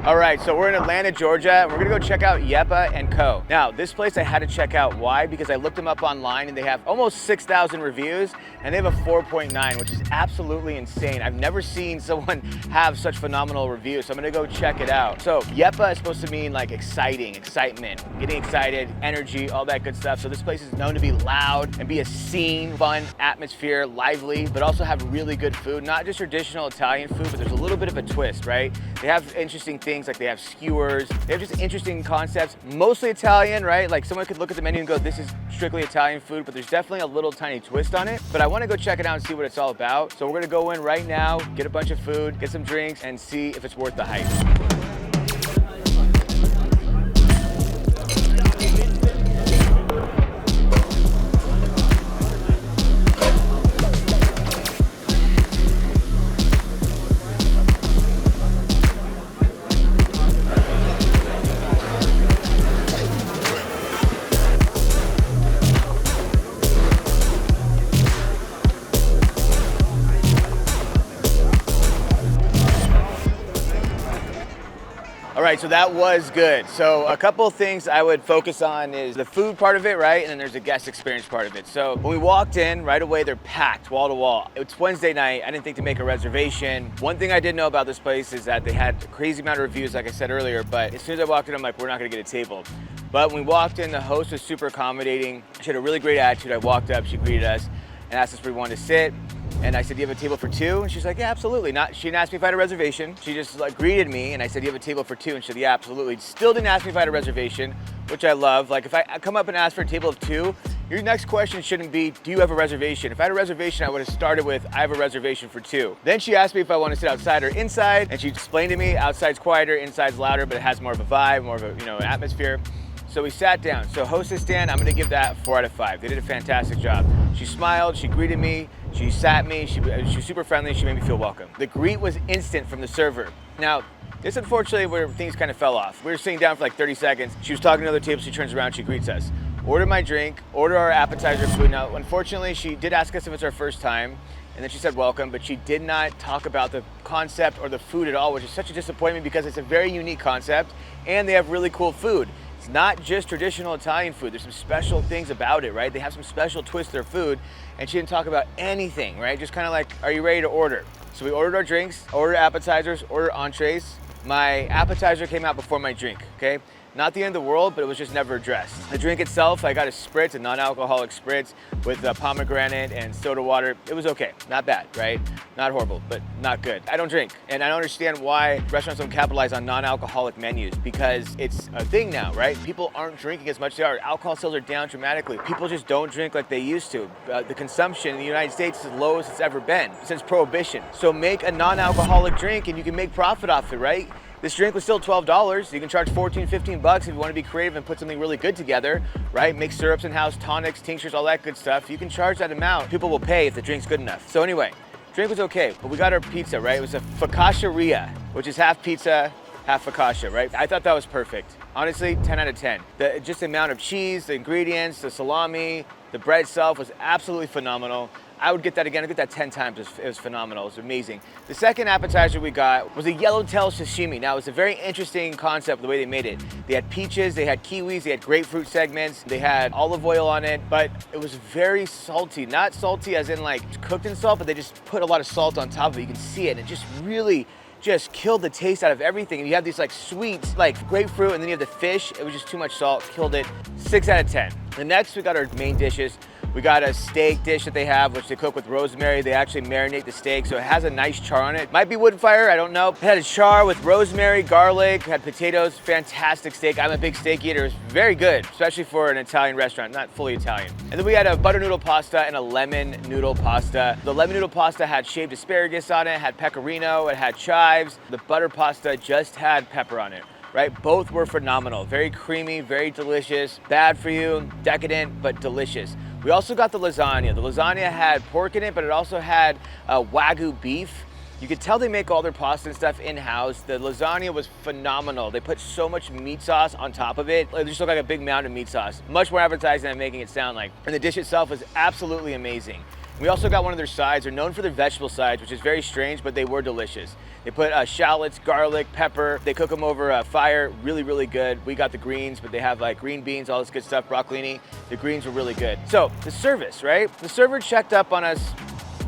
All right, so we're in Atlanta, Georgia, and we're gonna go check out Yeppa Co. Now, this place I had to check out. Why? Because I looked them up online and they have almost 6,000 reviews and they have a 4.9, which is absolutely insane. I've never seen someone have such phenomenal reviews, so I'm gonna go check it out. So Yeppa is supposed to mean like exciting, excitement, getting excited, energy, all that good stuff. So this place is known to be loud and be a scene, fun atmosphere, lively, but also have really good food. Not just traditional Italian food, but there's a little bit of a twist, right? They have interesting things, like they have skewers, they have just interesting concepts, mostly Italian, right? Like someone could look at the menu and go, this is strictly Italian food, but there's definitely a little tiny twist on it. But I wanna go check it out and see what it's all about. So we're gonna go in right now, get a bunch of food, get some drinks, and see if it's worth the hype. All right, so that was good. So a couple of things I would focus on is the food part of it, right? And then there's the guest experience part of it. So when we walked in, right away, they're packed wall to wall. It's Wednesday night. I didn't think to make a reservation. One thing I did know about this place is that they had a crazy amount of reviews, like I said earlier, but as soon as I walked in, I'm like, we're not gonna get a table. But when we walked in, the host was super accommodating. She had a really great attitude. I walked up, she greeted us and asked us if we wanted to sit. And I said, do you have a table for two? And she's like, yeah, absolutely. She didn't ask me if I had a reservation. She just like greeted me and I said, do you have a table for two? And she said, yeah, absolutely. Still didn't ask me if I had a reservation, which I love. Like if I come up and ask for a table of two, your next question shouldn't be, do you have a reservation? If I had a reservation, I would have started with, I have a reservation for two. Then she asked me if I want to sit outside or inside. And she explained to me, outside's quieter, inside's louder, but it has more of a vibe, more of a, an atmosphere. So we sat down. So hostess stand, I'm gonna give that 4 out of 5. They did a fantastic job. She smiled, she greeted me, she sat me, she was super friendly, she made me feel welcome. The greet was instant from the server. Now, this unfortunately where things kind of fell off. We were sitting down for like 30 seconds. She was talking to another table, she turns around, she greets us. Order my drink, order our appetizer food. Now, unfortunately, she did ask us if it's our first time, and then she said welcome, but she did not talk about the concept or the food at all, which is such a disappointment because it's a very unique concept, and they have really cool food. It's not just traditional Italian food. There's some special things about it, right? They have some special twists to their food, and she didn't talk about anything, right? Just kind of like, are you ready to order? So we ordered our drinks, ordered appetizers, ordered entrees. My appetizer came out before my drink, okay? Not the end of the world, but it was just never addressed. The drink itself, I got a spritz, a non-alcoholic spritz with pomegranate and soda water. It was okay, not bad, right? Not horrible, but not good. I don't drink, and I don't understand why restaurants don't capitalize on non-alcoholic menus because it's a thing now, right? People aren't drinking as much as they are. Alcohol sales are down dramatically. People just don't drink like they used to. The consumption in the United States is as low as it's ever been since Prohibition. So make a non-alcoholic drink and you can make profit off it, right? This drink was still $12. You can charge 14, 15 bucks if you want to be creative and put something really good together, right? Make syrups in-house, tonics, tinctures, all that good stuff. You can charge that amount. People will pay if the drink's good enough. So anyway, drink was okay, but we got our pizza, right? It was a focaccia, which is half pizza, half focaccia, right? I thought that was perfect. Honestly, 10 out of 10. Just the amount of cheese, the ingredients, the salami, the bread itself was absolutely phenomenal. I would get that again. I'd get that 10 times. It was phenomenal. It was amazing. The second appetizer we got was a yellowtail sashimi. Now, it was a very interesting concept, the way they made it. They had peaches, they had kiwis, they had grapefruit segments, they had olive oil on it, but it was very salty. Not salty as in like cooked in salt, but they just put a lot of salt on top of it. You can see it, and it just really just killed the taste out of everything. And you have these like sweets, like grapefruit, and then you have the fish. It was just too much salt, killed it. 6 out of 10. The next, we got our main dishes. We got a steak dish that they have, which they cook with rosemary. They actually marinate the steak, so it has a nice char on it. Might be wood fire, I don't know. It had a char with rosemary, garlic, had potatoes, fantastic steak. I'm a big steak eater. It was very good, especially for an Italian restaurant, not fully Italian. And then we had a butter noodle pasta and a lemon noodle pasta. The lemon noodle pasta had shaved asparagus on it, had pecorino, it had chives. The butter pasta just had pepper on it. Right? Both were phenomenal. Very creamy, very delicious. Bad for you, decadent, but delicious. We also got the lasagna. The lasagna had pork in it, but it also had Wagyu beef. You could tell they make all their pasta and stuff in-house. The lasagna was phenomenal. They put so much meat sauce on top of it. It just looked like a big mountain of meat sauce. Much more appetizing than I'm making it sound like. And the dish itself was absolutely amazing. We also got one of their sides. They're known for their vegetable sides, which is very strange, but they were delicious. They put shallots, garlic, pepper. They cook them over fire, really, really good. We got the greens, but they have like green beans, all this good stuff, broccolini. The greens were really good. So the service, right? The server checked up on us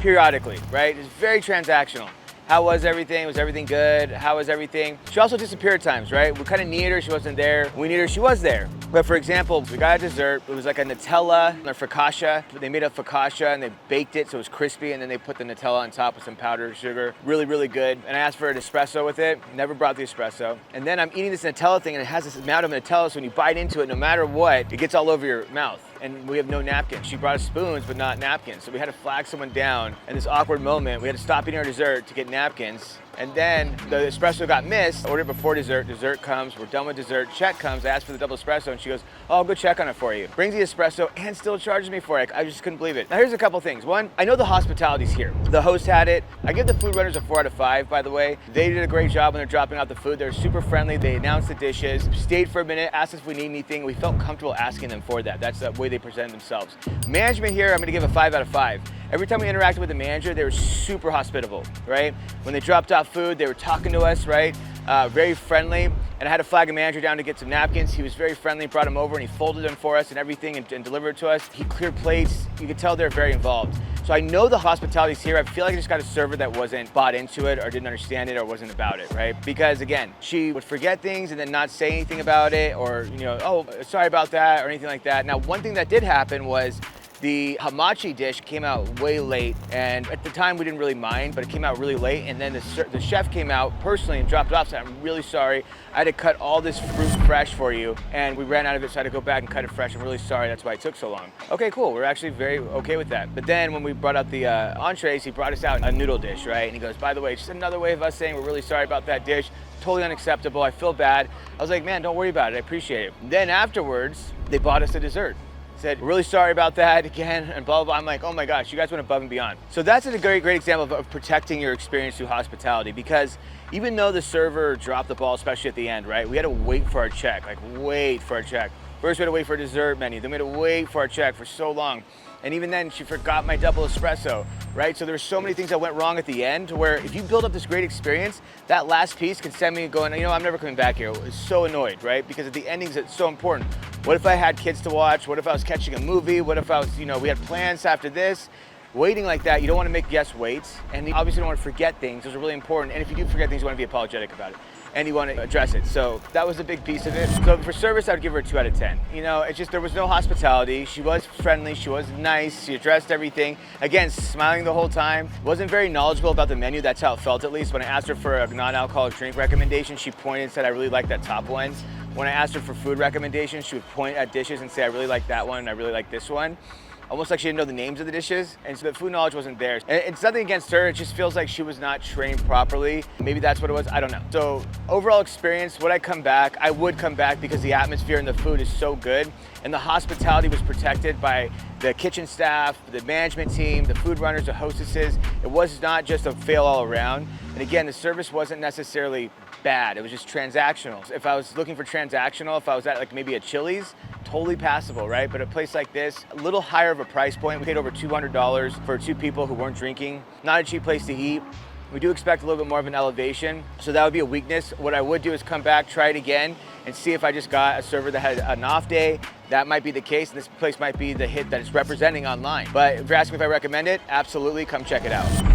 periodically, right? It's very transactional. How was everything? Was everything good? How was everything? She also disappeared at times, right? We kind of needed her, she wasn't there. We needed her, she was there. But for example, we got a dessert. It was like a Nutella or focaccia. They made a focaccia and they baked it so it was crispy, and then they put the Nutella on top with some powdered sugar. Really, really good. And I asked for an espresso with it. Never brought the espresso. And then I'm eating this Nutella thing and it has this amount of Nutella, so when you bite into it, no matter what, it gets all over your mouth. And we have no napkins. She brought us spoons, but not napkins. So we had to flag someone down in this awkward moment. We had to stop eating our dessert to get napkins. And then the espresso got missed. I ordered before dessert. Dessert comes. We're done with dessert. Check comes. I asked for the double espresso, and she goes, "Oh, I'll go check on it for you." Brings the espresso and still charges me for it. I just couldn't believe it. Now here's a couple things. One, I know the hospitality's here. The host had it. I give the food runners a 4 out of 5, by the way. They did a great job when they're dropping out the food. They're super friendly. They announced the dishes, stayed for a minute, asked us if we need anything. We felt comfortable asking them for that. That's the way they presented themselves. Management here, I'm gonna give a 5 out of 5. Every time we interacted with the manager, they were super hospitable, right? When they dropped off food, they were talking to us, right? Very friendly. And I had to flag a manager down to get some napkins. He was very friendly, brought them over and he folded them for us and everything and delivered it to us. He cleared plates. You could tell they're very involved. So I know the hospitality's here. I feel like I just got a server that wasn't bought into it or didn't understand it or wasn't about it, right? Because again, she would forget things and then not say anything about it or, you know, "Oh, sorry about that," or anything like that. Now, one thing that did happen was the hamachi dish came out way late, and at the time we didn't really mind, but it came out really late, and then the chef came out personally and dropped it off, said, "I'm really sorry. I had to cut all this fruit fresh for you, and we ran out of it, so I had to go back and cut it fresh. I'm really sorry, that's why it took so long." Okay, cool, we're actually very okay with that. But then when we brought out the entrees, he brought us out a noodle dish, right? And he goes, "By the way, just another way of us saying we're really sorry about that dish. Totally unacceptable, I feel bad." I was like, "Man, don't worry about it, I appreciate it." Then afterwards, they bought us a dessert. Said, "Really sorry about that again," and blah, blah, blah. I'm like, oh my gosh, you guys went above and beyond. So that's a great example of protecting your experience through hospitality, because even though the server dropped the ball, especially at the end, right? We had to wait for our check, like wait for our check. First we had to wait for a dessert menu, then we had to wait for our check for so long. And even then, she forgot my double espresso, right? So there's so many things that went wrong at the end where if you build up this great experience, that last piece can send me going, you know, I'm never coming back here. I was so annoyed, right? Because at the endings, it's so important. What if I had kids to watch? What if I was catching a movie? What if I was, you know, we had plans after this? Waiting like that, you don't want to make guests wait. And you obviously don't want to forget things. Those are really important. And if you do forget things, you want to be apologetic about it. And you want to address it. So that was a big piece of it. So for service, I would give her a 2 out of 10. You know, it's just, there was no hospitality. She was friendly, she was nice, she addressed everything. Again, smiling the whole time. Wasn't very knowledgeable about the menu, that's how it felt at least. When I asked her for a non-alcoholic drink recommendation, she pointed and said, "I really like that top one." When I asked her for food recommendations, she would point at dishes and say, "I really like that one, and I really like this one." Almost like she didn't know the names of the dishes, and so the food knowledge wasn't there. And it's nothing against her, it just feels like she was not trained properly. Maybe that's what it was, I don't know. So overall experience, would I come back? I would come back because the atmosphere and the food is so good, and the hospitality was protected by the kitchen staff, the management team, the food runners, the hostesses. It was not just a fail all around. And again, the service wasn't necessarily bad, it was just transactional. If I was looking for transactional, if I was at like maybe a Chili's, totally passable, right? But a place like this, a little higher of a price point. We paid over $200 for 2 people who weren't drinking. Not a cheap place to eat. We do expect a little bit more of an elevation, so that would be a weakness. What I would do is come back, try it again, and see if I just got a server that had an off day. That might be the case, and this place might be the hit that it's representing online. But if you're asking if I recommend it, absolutely, come check it out.